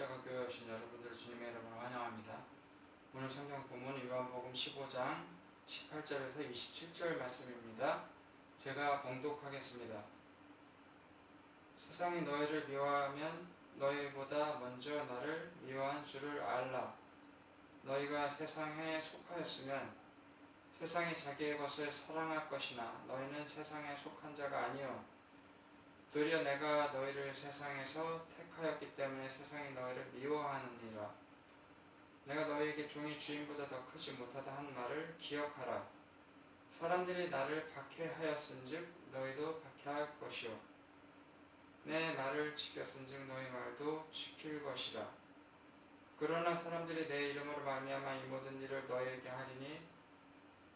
십자가 교회 오신 여러분들 주님의 이름으로 환영합니다. 오늘 성경 본문 요한복음 15장 18절에서 27절 말씀입니다. 제가 봉독하겠습니다. 세상이 너희를 미워하면 너희보다 먼저 나를 미워한 줄을 알라. 너희가 세상에 속하였으면 세상이 자기의 것을 사랑할 것이나 너희는 세상에 속한 자가 아니요 도리어 내가 너희를 세상에서 택하였기 때문에 세상이 너희를 미워하느니라. 내가 너희에게 종이 주인보다 더 크지 못하다 한 말을 기억하라. 사람들이 나를 박해하였은즉 너희도 박해할 것이요 내 말을 지켰은즉 너희 말도 지킬 것이라. 그러나 사람들이 내 이름으로 말미암아 이 모든 일을 너희에게 하리니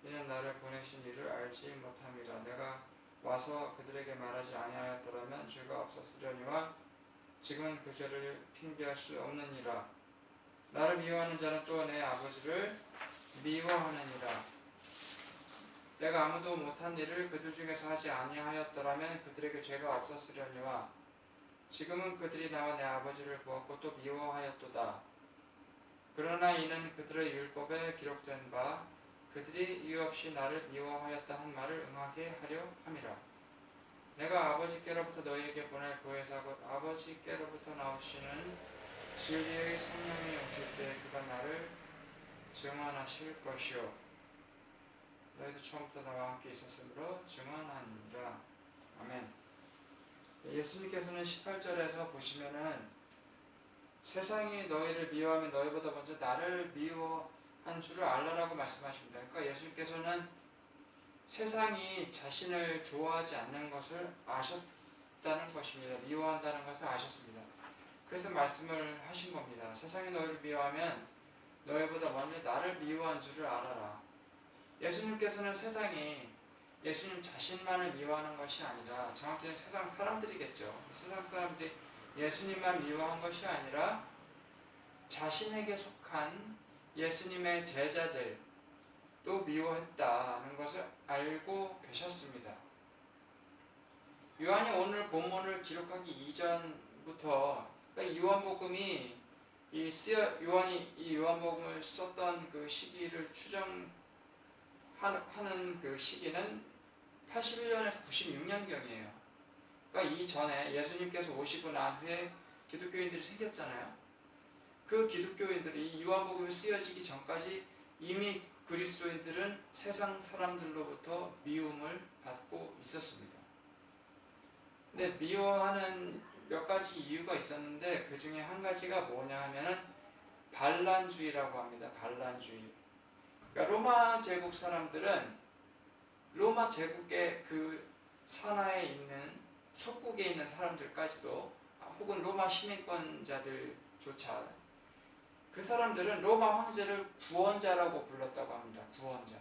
이는 나를 보내신 이를 알지 못함이라. 내가 와서 그들에게 말하지 아니하였더라면 죄가 없었으려니와 지금은 그 죄를 핑계할 수 없느니라. 나를 미워하는 자는 또 내 아버지를 미워하느니라. 내가 아무도 못한 일을 그들 중에서 하지 아니하였더라면 그들에게 죄가 없었으려니와 지금은 그들이 나와 내 아버지를 보았고 또 미워하였도다. 그러나 이는 그들의 율법에 기록된 바 그들이 이유 없이 나를 미워하였다 한 말을 응하게 하려 함이라. 내가 아버지께로부터 너희에게 보낼 보혜사 곧 아버지께로부터 나오시는 진리의 성령이 오실 때 그가 나를 증언하실 것이요 너희도 처음부터 나와 함께 있었으므로 증언하니라. 아멘. 예수님께서는 18절에서 보시면은 세상이 너희를 미워하면 너희보다 먼저 나를 미워한 줄을 알라라고 말씀하십니다. 그러니까 예수님께서는 세상이 자신을 좋아하지 않는 것을 아셨다는 것입니다. 미워한다는 것을 아셨습니다. 그래서 말씀을 하신 겁니다. 세상이 너희를 미워하면 너희보다 먼저 나를 미워한 줄을 알아라. 예수님께서는 세상이 예수님 자신만을 미워하는 것이 아니라 정확히는 세상 사람들이겠죠. 세상 사람들이 예수님만 미워한 것이 아니라 자신에게 속한 예수님의 제자들 또 미워했다는 것을 알고 계셨습니다. 요한이 오늘 본문을 기록하기 이전부터 그러니까 요한복음이 요한이 이 요한복음을 썼던 그 시기를 추정하는 그 시기는 81년에서 96년경이에요. 그러니까 이전에 예수님께서 오시고 난 후에 기독교인들이 생겼잖아요. 그 기독교인들이 이 요한복음이 쓰여지기 전까지 이미 그리스도인들은 세상 사람들로부터 미움을 받고 있었습니다. 근데 미워하는 몇 가지 이유가 있었는데 그 중에 한 가지가 뭐냐 하면은 반란주의라고 합니다. 반란주의. 그러니까 로마 제국 사람들은 로마 제국의 그 산하에 있는 속국에 있는 사람들까지도 혹은 로마 시민권자들조차 그 사람들은 로마 황제를 구원자라고 불렀다고 합니다. 구원자.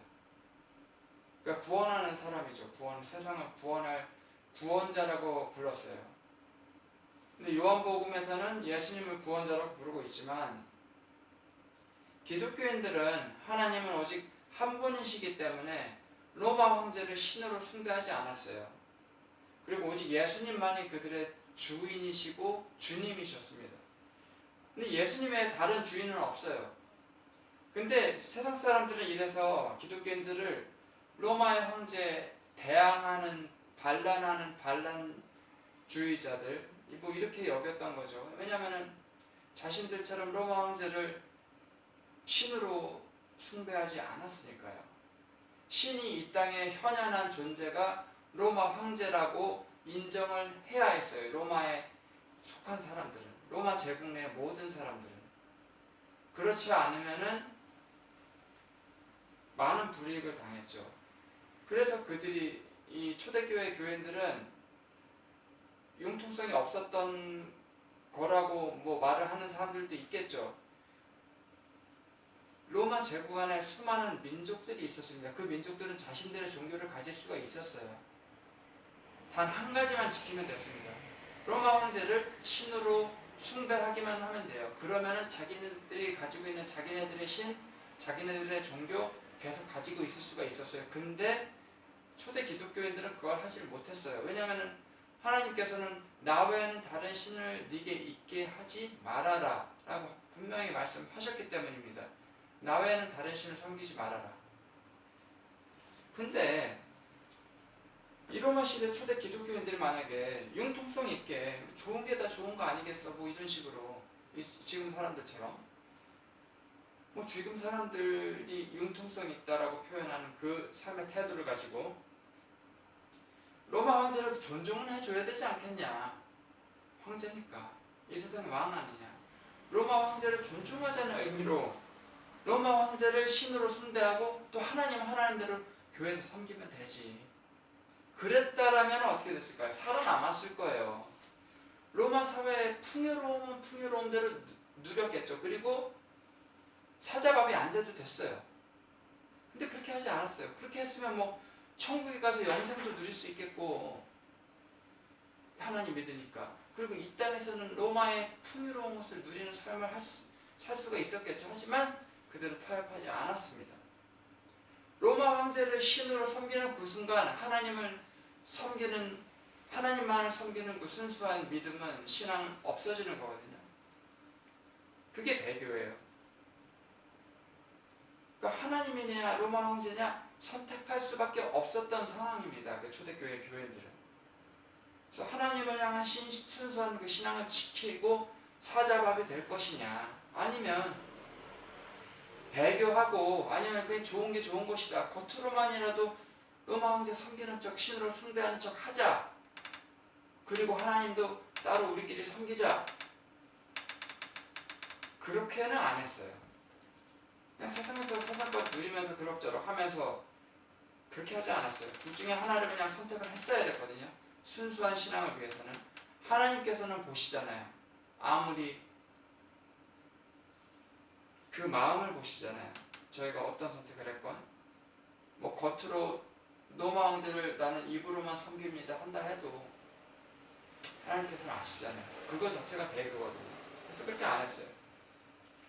그러니까 구원하는 사람이죠. 세상을 구원할 구원자라고 불렀어요. 근데 요한복음에서는 예수님을 구원자라고 부르고 있지만 기독교인들은 하나님은 오직 한 분이시기 때문에 로마 황제를 신으로 숭배하지 않았어요. 그리고 오직 예수님만이 그들의 주인이시고 주님이셨습니다. 근데 예수님의 다른 주인은 없어요. 근데 세상 사람들은 이래서 기독교인들을 로마의 황제에 대항하는 반란하는 반란주의자들 뭐 이렇게 여겼던 거죠. 왜냐하면 자신들처럼 로마 황제를 신으로 숭배하지 않았으니까요. 신이 이 땅에 현현한 존재가 로마 황제라고 인정을 해야 했어요. 로마에 속한 사람들은, 로마 제국 내 모든 사람들은. 그렇지 않으면은 많은 불이익을 당했죠. 그래서 그들이 이 초대교회 교인들은 융통성이 없었던 거라고 뭐 말을 하는 사람들도 있겠죠. 로마 제국 안에 수많은 민족들이 있었습니다. 그 민족들은 자신들의 종교를 가질 수가 있었어요. 단 한 가지만 지키면 됐습니다. 로마 황제를 신으로 숭배하기만 하면 돼요. 그러면은 자기네들이 가지고 있는 자기네들의 신, 자기네들의 종교 계속 가지고 있을 수가 있었어요. 근데 초대 기독교인들은 그걸 하지 못했어요. 왜냐하면 하나님께서는 나 외에는 다른 신을 네게 있게 하지 말아라 라고 분명히 말씀하셨기 때문입니다. 나 외에는 다른 신을 섬기지 말아라. 근데 이 로마 시대 초대 기독교인들이 만약에 융통성 있게 좋은 게 다 좋은 거 아니겠어 뭐 이런 식으로 지금 사람들처럼 뭐 지금 사람들이 융통성 있다라고 표현하는 그 삶의 태도를 가지고 로마 황제를 존중은 해줘야 되지 않겠냐. 황제니까 이 세상의 왕 아니냐. 로마 황제를 존중하자는 의미로 로마 황제를 신으로 숭배하고 또 하나님대로 교회에서 섬기면 되지. 그랬다라면 어떻게 됐을까요? 살아남았을 거예요. 로마 사회의 풍요로움은 풍요로움대로 누렸겠죠. 그리고 사자밥이 안 돼도 됐어요. 근데 그렇게 하지 않았어요. 그렇게 했으면 뭐 천국에 가서 영생도 누릴 수 있겠고 하나님 믿으니까. 그리고 이 땅에서는 로마의 풍요로운 것을 누리는 삶을 살 수가 있었겠죠. 하지만 그들은 타협하지 않았습니다. 로마 황제를 신으로 섬기는 그 순간 하나님만을 섬기는 그 순수한 믿음은 신앙 없어지는 거거든요. 그게 배교예요. 그러니까 하나님이냐 로마 황제냐 선택할 수밖에 없었던 상황입니다. 그 초대교회 교회들은. 그래서 하나님을 향한 순수한 그 신앙을 지키고 사자밥이 될 것이냐, 아니면 배교하고 아니면 그게 좋은 게 좋은 것이다. 겉으로만이라도 로마 황제 섬기는 척, 신으로 숭배하는 척 하자. 그리고 하나님도 따로 우리끼리 섬기자. 그렇게는 안 했어요. 그냥 세상에서 세상껏 누리면서 그럭저럭 하면서 그렇게 하지 않았어요. 둘 중에 하나를 그냥 선택을 했어야 됐거든요. 순수한 신앙을 위해서는. 하나님께서는 보시잖아요. 아무리 그 마음을 보시잖아요. 저희가 어떤 선택을 했건 뭐 겉으로 로마 황제를 나는 입으로만 섬깁니다 한다 해도 하나님께서는 아시잖아요. 그거 자체가 배교거든요. 그래서 그렇게 안 했어요.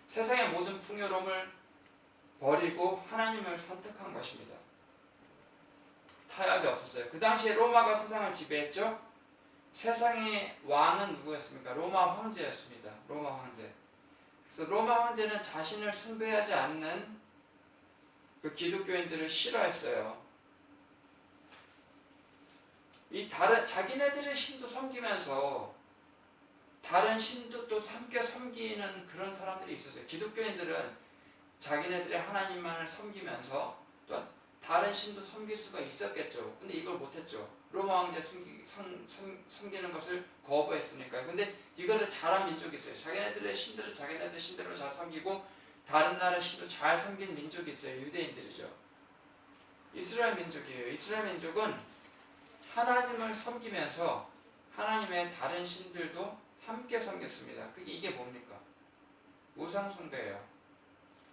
세상의 모든 풍요로움을 버리고 하나님을 선택한 것입니다. 타협이 없었어요. 그 당시에 로마가 세상을 지배했죠. 세상의 왕은 누구였습니까? 로마 황제였습니다. 로마 황제. 그래서 로마 황제는 자신을 숭배하지 않는 그 기독교인들을 싫어했어요. 이 자기네들의 신도 섬기면서 다른 신도 또 함께 섬기는 그런 사람들이 있었어요. 기독교인들은 자기네들의 하나님만을 섬기면서 또 다른 신도 섬길 수가 있었겠죠. 근데 이걸 못했죠. 로마 황제 섬기는 것을 거부했으니까요. 근데 이거를 잘한 민족이 있어요. 자기네들의 신들을 자기네들 신대로 잘 섬기고 다른 나라 신도 잘 섬긴 민족이 있어요. 유대인들이죠. 이스라엘 민족이에요. 이스라엘 민족은 하나님을 섬기면서 하나님의 다른 신들도 함께 섬겼습니다. 이게 뭡니까? 우상숭배예요.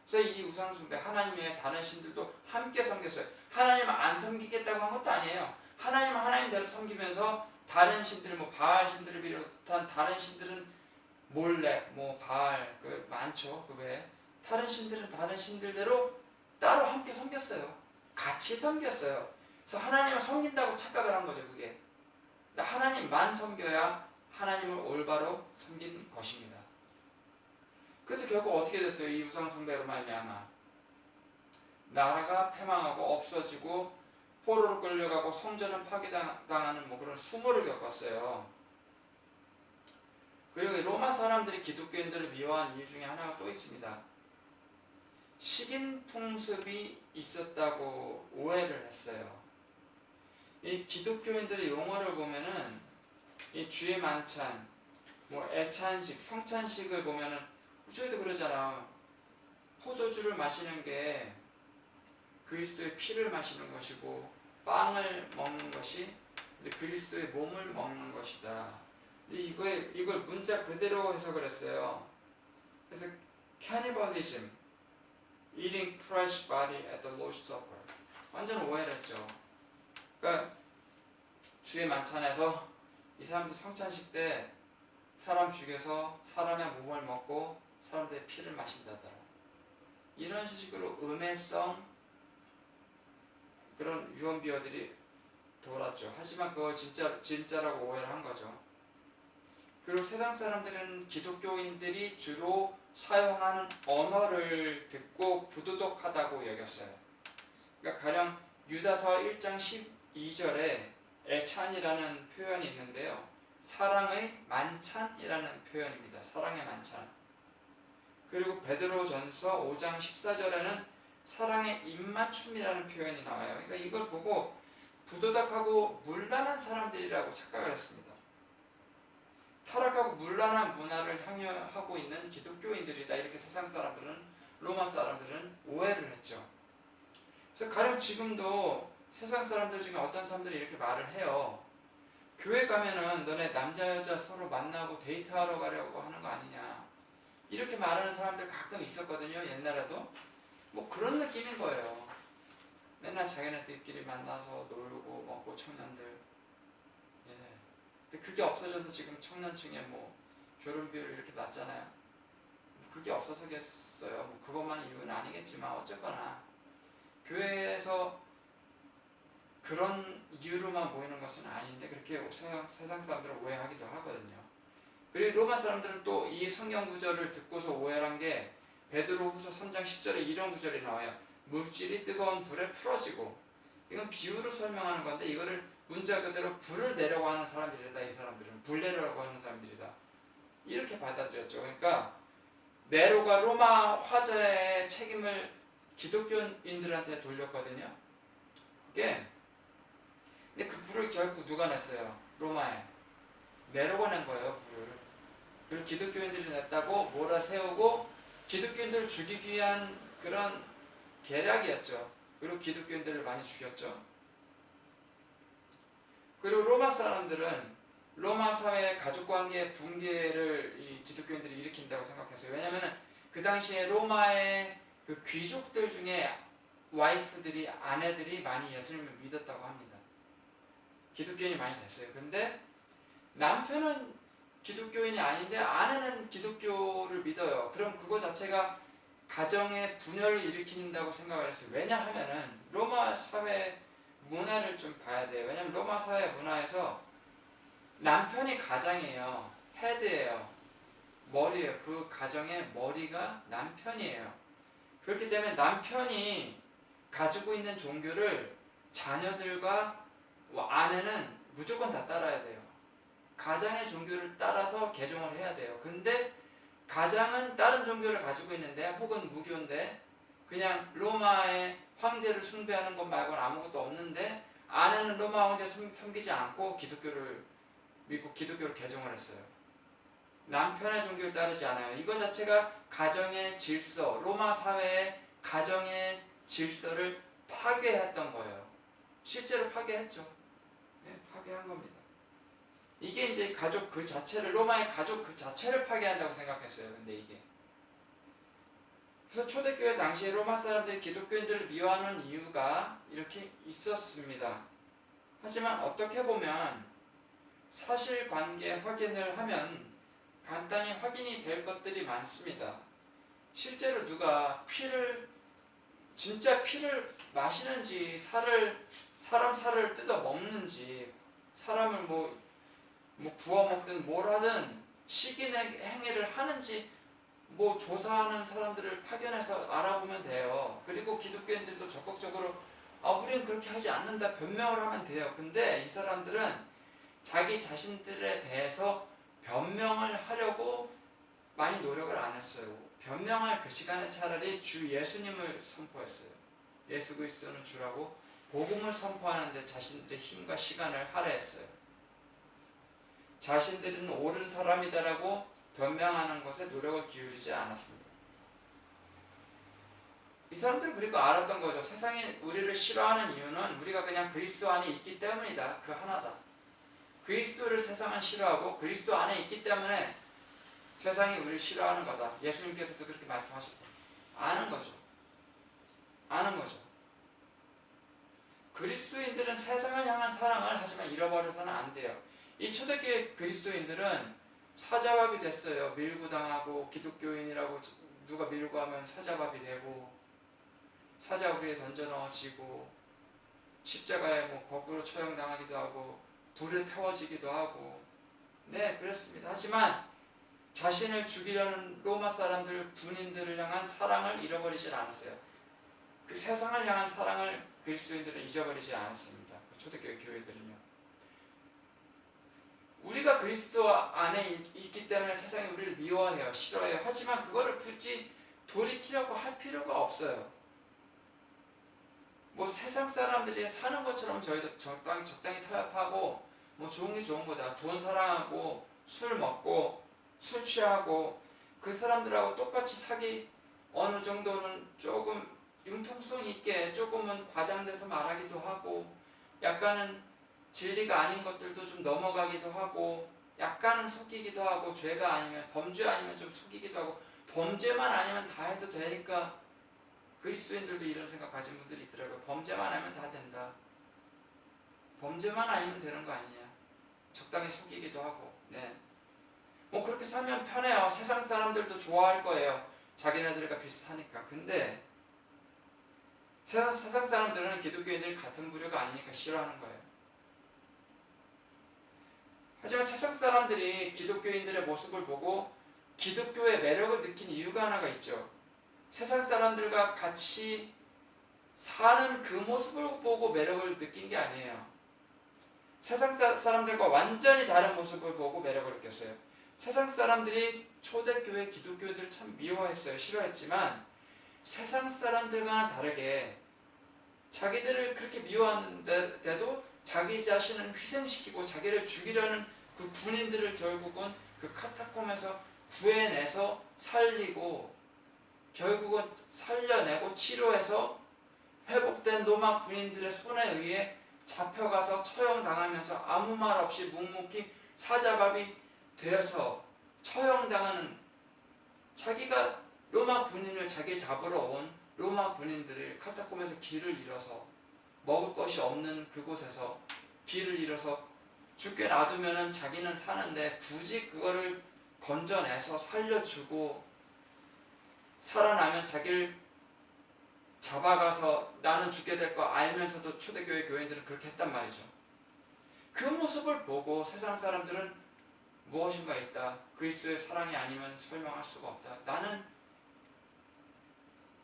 그래서 이 우상숭배, 하나님의 다른 신들도 함께 섬겼어요. 하나님을 안 섬기겠다고 한 것도 아니에요. 하나님은 하나님대로 섬기면서 다른 신들, 뭐 바알 신들을 비롯한 다른 신들은 몰렉, 뭐 바알, 그 많죠. 그 외에 다른 신들은 다른 신들대로 따로 함께 섬겼어요. 같이 섬겼어요. 그래서 하나님을 섬긴다고 착각을 한 거죠. 그게 하나님만 섬겨야 하나님을 올바로 섬긴 것입니다. 그래서 결국 어떻게 됐어요? 이 우상숭배로 말미암아 나라가 패망하고 없어지고 포로로 끌려가고 성전은 파괴당하는 뭐 그런 수모를 겪었어요. 그리고 로마 사람들이 기독교인들을 미워한 이유 중에 하나가 또 있습니다. 식인 풍습이 있었다고 오해를 했어요. 이 기독교인들의 용어를 보면은 이 주의 만찬, 뭐 애찬식, 성찬식을 보면은 저희도 그러잖아. 포도주를 마시는 게 그리스도의 피를 마시는 것이고 빵을 먹는 것이 그리스도의 몸을 먹는 것이다. 이걸 문자 그대로 해석을 했어요. 그래서 cannibalism, eating Christ's body at the Lord's Supper. 완전 오해를 했죠. 그러니까 주의 만찬에서 이 사람들 성찬식 때 사람 죽여서 사람의 몸을 먹고 사람들의 피를 마신다더라. 이런 식으로 음해성 그런 유언비어들이 돌았죠. 하지만 그걸 진짜라고 오해를 한 거죠. 그리고 세상 사람들은 기독교인들이 주로 사용하는 언어를 듣고 부도덕하다고 여겼어요. 그러니까 가령 유다서 1장 12절에 애찬이라는 표현이 있는데요. 사랑의 만찬이라는 표현입니다. 사랑의 만찬. 그리고 베드로전서 5장 14절에는 사랑의 입맞춤이라는 표현이 나와요. 그러니까 이걸 보고 부도덕하고 문란한 사람들이라고 착각을 했습니다. 타락하고 문란한 문화를 향유하고 있는 기독교인들이다. 이렇게 세상 사람들은, 로마 사람들은 오해를 했죠. 그래서 가령 지금도 세상 사람들 중에 어떤 사람들이 이렇게 말을 해요. 교회 가면은 너네 남자 여자 서로 만나고 데이트하러 가려고 하는 거 아니냐, 이렇게 말하는 사람들 가끔 있었거든요. 옛날에도 뭐 그런 느낌인 거예요. 맨날 자기네들끼리 만나서 놀고 먹고 청년들. 예. 근데 그게 없어져서 지금 청년층에 뭐 결혼 비율이 이렇게 낮잖아요. 그게 없어서겠어요. 뭐 그것만 이유는 아니겠지만 어쨌거나 교회에서 그런 이유로만 모이는 것은 아닌데 그렇게 세상 사람들은 오해하기도 하거든요. 그리고 로마 사람들은 또 이 성경 구절을 듣고서 오해한 게 베드로후서 3장 10절에 이런 구절이 나와요. 물질이 뜨거운 불에 풀어지고, 이건 비유로 설명하는 건데 이거를 문자 그대로 불을 내려고 하는 사람들이다. 이 사람들은 불 내려고 하는 사람들이다. 이렇게 받아들였죠. 그러니까 네로가 로마 화재의 책임을 기독교인들한테 돌렸거든요. 그게 근데 그 불을 결국 누가 냈어요? 로마에 네로가 낸 거예요. 불을. 그리고 기독교인들이 냈다고 몰아세우고 기독교인들을 죽이기 위한 그런 계략이었죠. 그리고 기독교인들을 많이 죽였죠. 그리고 로마 사람들은 로마 사회의 가족관계 붕괴를 이 기독교인들이 일으킨다고 생각했어요. 왜냐하면 그 당시에 로마의 그 귀족들 중에 와이프들이, 아내들이 많이 예수님을 믿었다고 합니다. 기독교인이 많이 됐어요. 근데 남편은 기독교인이 아닌데 아내는 기독교를 믿어요. 그럼 그거 자체가 가정의 분열을 일으킨다고 생각을 했어요. 왜냐하면은 로마 사회 문화를 좀 봐야 돼요. 왜냐하면 로마 사회 문화에서 남편이 가장이에요. 헤드예요. 머리예요. 그 가정의 머리가 남편이에요. 그렇기 때문에 남편이 가지고 있는 종교를 자녀들과 아내는 무조건 다 따라야 돼요. 가장의 종교를 따라서 개종을 해야 돼요. 근데 가장은 다른 종교를 가지고 있는데 혹은 무교인데 그냥 로마의 황제를 숭배하는 것 말고는 아무것도 없는데 아내는 로마 황제 섬기지 않고 기독교를 믿고 기독교를 개종을 했어요. 남편의 종교를 따르지 않아요. 이거 자체가 가정의 질서, 로마 사회의 가정의 질서를 파괴했던 거예요. 실제로 파괴했죠. 네, 파괴한 겁니다. 이게 이제 가족 그 자체를, 로마의 가족 그 자체를 파괴한다고 생각했어요. 근데 이게 그래서 초대교회 당시에 로마 사람들이 기독교인들을 미워하는 이유가 이렇게 있었습니다. 하지만 어떻게 보면 사실관계 확인을 하면 간단히 확인이 될 것들이 많습니다. 실제로 누가 진짜 피를 마시는지, 사람 살을 뜯어 먹는지, 사람을 뭐 구워 먹든 뭘 하든 식인 행위를 하는지 뭐 조사하는 사람들을 파견해서 알아보면 돼요. 그리고 기독교인들도 적극적으로 우리는 그렇게 하지 않는다 변명을 하면 돼요. 근데 이 사람들은 자기 자신들에 대해서 변명을 하려고 많이 노력을 안 했어요. 변명할 그 시간에 차라리 주 예수님을 선포했어요. 예수 그리스도는 주라고 복음을 선포하는데 자신들의 힘과 시간을 할애했어요. 자신들은 옳은 사람이다라고 변명하는 것에 노력을 기울이지 않았습니다. 이 사람들은 그리고 알았던 거죠. 세상이 우리를 싫어하는 이유는 우리가 그냥 그리스도 안에 있기 때문이다. 그 하나다. 그리스도를 세상은 싫어하고 그리스도 안에 있기 때문에 세상이 우리를 싫어하는 거다. 예수님께서도 그렇게 말씀하셨고 아는 거죠. 아는 거죠. 그리스도인들은 세상을 향한 사랑을 하지만 잃어버려서는 안 돼요. 이 초대교회 그리스도인들은 사자밥이 됐어요. 밀고 당하고 기독교인이라고 누가 밀고 하면 사자밥이 되고 사자우리에 던져 넣어지고 십자가에 거꾸로 처형당하기도 하고 불에 태워지기도 하고 네, 그렇습니다. 하지만 자신을 죽이려는 로마 사람들, 군인들을 향한 사랑을 잃어버리질 않았어요. 그 세상을 향한 사랑을 그리스도인들은 잊어버리지 않았습니다. 초대교회 교회들은요. 우리가 그리스도 안에 있기 때문에 세상이 우리를 미워해요. 싫어해요. 하지만 그거를 굳이 돌이키려고 할 필요가 없어요. 뭐 세상 사람들이 사는 것처럼 저희도 적당히 타협하고 뭐 좋은 게 좋은 거다. 돈 사랑하고 술 먹고 술 취하고 그 사람들하고 똑같이 사기 어느 정도는 조금 융통성 있게 조금은 과장돼서 말하기도 하고 약간은 진리가 아닌 것들도 좀 넘어가기도 하고 약간은 속이기도 하고 죄가 아니면 범죄 아니면 좀 속이기도 하고 범죄만 아니면 다 해도 되니까 그리스도인들도 이런 생각 가진 분들이 있더라고요. 범죄만 하면 다 된다. 범죄만 아니면 되는 거 아니냐. 적당히 속이기도 하고. 네. 뭐 그렇게 살면 편해요. 세상 사람들도 좋아할 거예요. 자기네들과 비슷하니까. 근데 세상 사람들은 기독교인들이 같은 부류가 아니니까 싫어하는 거예요. 하지만 세상 사람들이 기독교인들의 모습을 보고 기독교의 매력을 느낀 이유가 하나가 있죠. 세상 사람들과 같이 사는 그 모습을 보고 매력을 느낀 게 아니에요. 세상 사람들과 완전히 다른 모습을 보고 매력을 느꼈어요. 세상 사람들이 초대교회 기독교들을 참 미워했어요. 싫어했지만 세상 사람들과는 다르게 자기들을 그렇게 미워하는데도 자기 자신을 희생시키고 자기를 죽이려는 그 군인들을 결국은 그 카타콤에서 구해내서 살리고 결국은 살려내고 치료해서 회복된 로마 군인들의 손에 의해 잡혀가서 처형당하면서 아무 말 없이 묵묵히 사자밥이 되어서 처형당하는 자기가 로마 군인을 자기 잡으러 온 로마 군인들이 카타콤에서 길을 잃어서 먹을 것이 없는 그곳에서 길을 잃어서 죽게 놔두면은 자기는 사는데 굳이 그거를 건져내서 살려주고 살아나면 자기를 잡아가서 나는 죽게 될 거 알면서도 초대교회 교인들은 그렇게 했단 말이죠. 그 모습을 보고 세상 사람들은 무엇인가 있다. 그리스도의 사랑이 아니면 설명할 수가 없다. 나는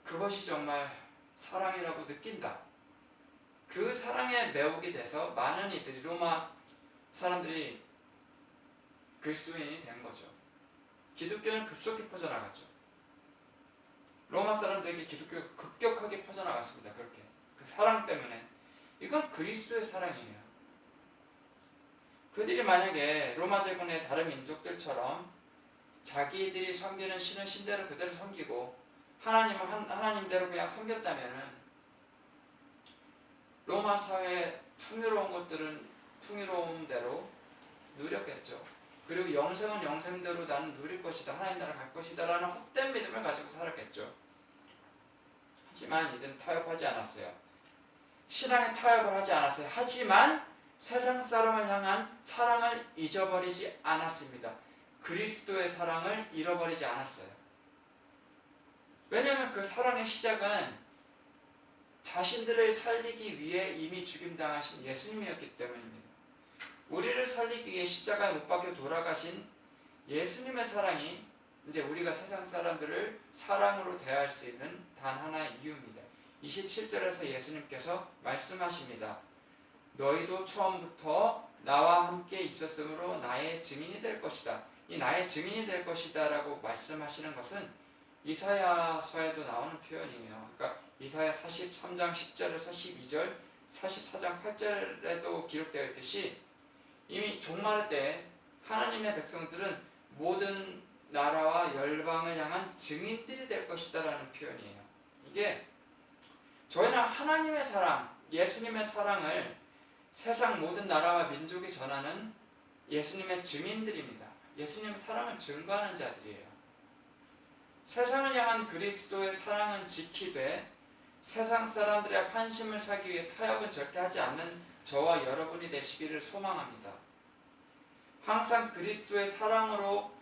그것이 정말 사랑이라고 느낀다. 그 사랑에 매혹이 돼서 많은 이들이 로마 사람들이 그리스도인이 된 거죠. 기독교는 급속히 퍼져나갔죠. 로마 사람들에게 기독교가 급격하게 퍼져나갔습니다. 그렇게 그 사랑 때문에. 이건 그리스도의 사랑이에요. 그들이 만약에 로마 제국의 다른 민족들처럼 자기들이 섬기는 신은 신대로 그대로 섬기고 하나님은 하나님대로 그냥 섬겼다면은 로마 사회의 풍요로운 것들은 풍요로움대로 누렸겠죠. 그리고 영생은 영생대로 나는 누릴 것이다. 하나님 나라 갈 것이다 라는 헛된 믿음을 가지고 살았겠죠. 하지만 이들은 타협하지 않았어요. 신앙에 타협을 하지 않았어요. 하지만 세상 사람을 향한 사랑을 잊어버리지 않았습니다. 그리스도의 사랑을 잃어버리지 않았어요. 왜냐하면 그 사랑의 시작은 자신들을 살리기 위해 이미 죽임당하신 예수님이었기 때문입니다. 우리를 살리기 위해 십자가에 못 박혀 돌아가신 예수님의 사랑이 이제 우리가 세상 사람들을 사랑으로 대할 수 있는 단 하나의 이유입니다. 27절에서 예수님께서 말씀하십니다. 너희도 처음부터 나와 함께 있었으므로 나의 증인이 될 것이다. 이 나의 증인이 될 것이다 라고 말씀하시는 것은 이사야서에도 나오는 표현이에요. 그러니까 이사야 43장 10절에서 12절, 44장 8절에도 기록되어 있듯이 이미 종말의 때 하나님의 백성들은 모든 나라와 열방을 향한 증인들이 될 것이다 라는 표현이에요. 이게 저희는 하나님의 사랑, 예수님의 사랑을 세상 모든 나라와 민족이 전하는 예수님의 증인들입니다. 예수님의 사랑을 증거하는 자들이에요. 세상을 향한 그리스도의 사랑은 지키되 세상 사람들의 환심을 사기 위해 타협은 절대 하지 않는 저와 여러분이 되시기를 소망합니다. 항상 그리스도의 사랑으로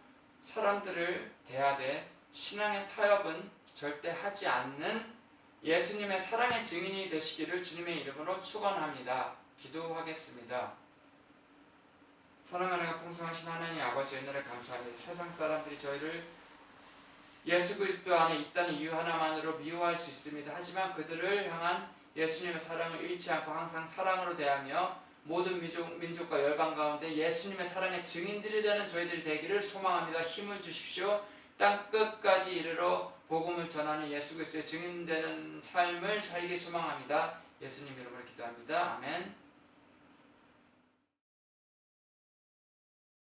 사람들을 대하되 신앙의 타협은 절대 하지 않는 예수님의 사랑의 증인이 되시기를 주님의 이름으로 축원합니다. 기도하겠습니다. 사랑하는 풍성하신 하나님 아버지 은혜를 감사합니다. 세상 사람들이 저희를 예수 그리스도 안에 있다는 이유 하나만으로 미워할 수 있습니다. 하지만 그들을 향한 예수님의 사랑을 잃지 않고 항상 사랑으로 대하며 모든 민족과 열방 가운데 예수님의 사랑의 증인들이 되는 저희들이 되기를 소망합니다. 힘을 주십시오. 땅 끝까지 이르러 복음을 전하는 예수 그리스도의 증인되는 삶을 살기 소망합니다. 예수님 이름으로 기도합니다. 아멘.